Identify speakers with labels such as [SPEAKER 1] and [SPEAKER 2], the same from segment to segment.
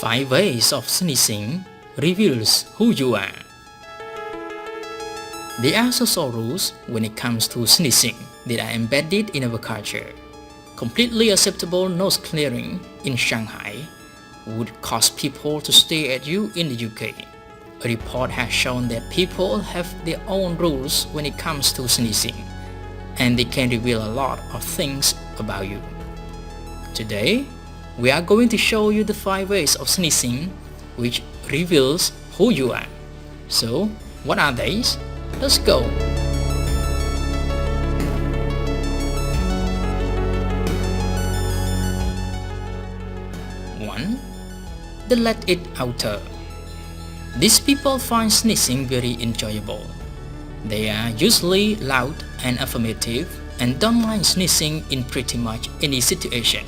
[SPEAKER 1] 5 ways of sneezing reveals who you are. There are social rules when it comes to sneezing that are embedded in our culture. Completely acceptable nose clearing in Shanghai would cause people to stare at you in the UK. A report has shown that people have their own rules when it comes to sneezing, and they can reveal a lot of things about you. Today, we are going to show you the 5 ways of sneezing which reveals who you are. So, what are they? Let's go! One, the let it outer. These people find sneezing very enjoyable. They are usually loud and affirmative and don't mind sneezing in pretty much any situation.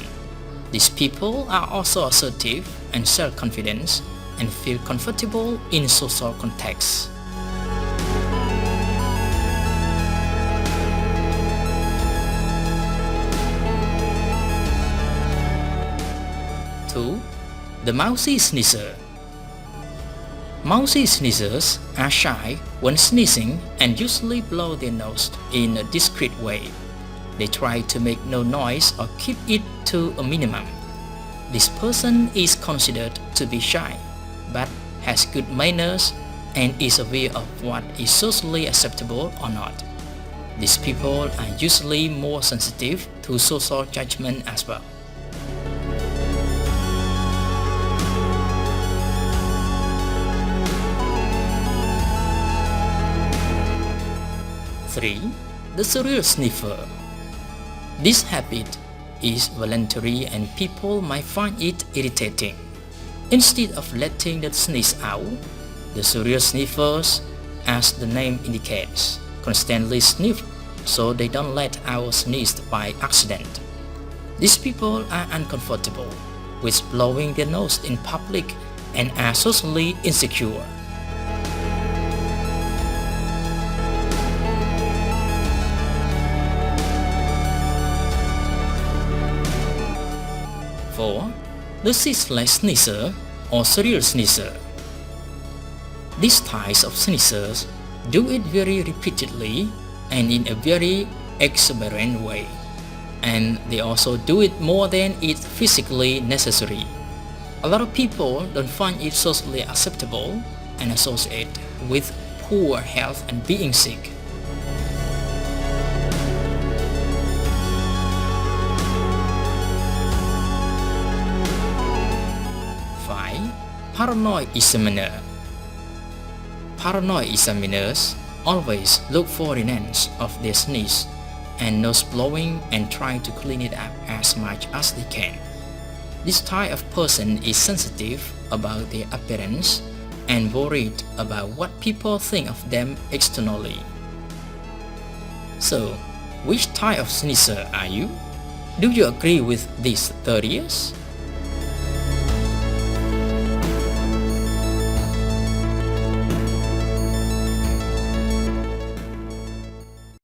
[SPEAKER 1] These people are also assertive and self-confident and feel comfortable in social contexts. Two, the mousey sneezer. Mousey sneezers are shy when sneezing and usually blow their nose in a discreet way. They try to make no noise or keep it to a minimum. This person is considered to be shy, but has good manners and is aware of what is socially acceptable or not. These people are usually more sensitive to social judgment as well. 3. The serial sniffer. This habit is voluntary and people might find it irritating. Instead of letting the sneeze out, the serial sniffers, as the name indicates, constantly sniff so they don't let out sneeze by accident. These people are uncomfortable with blowing their nose in public and are socially insecure. 4. The ceaseless sneezer or serial sneezer. These types of sneezers do it very repeatedly and in a very exuberant way, and they also do it more than is physically necessary. A lot of people don't find it socially acceptable and associate with poor health and being sick. 5. Paranoid examiner. Paranoid examiners always look for evidence of their sneeze and nose blowing and try to clean it up as much as they can. This type of person is sensitive about their appearance and worried about what people think of them externally. So, which type of sneezer are you? Do you agree with these theories?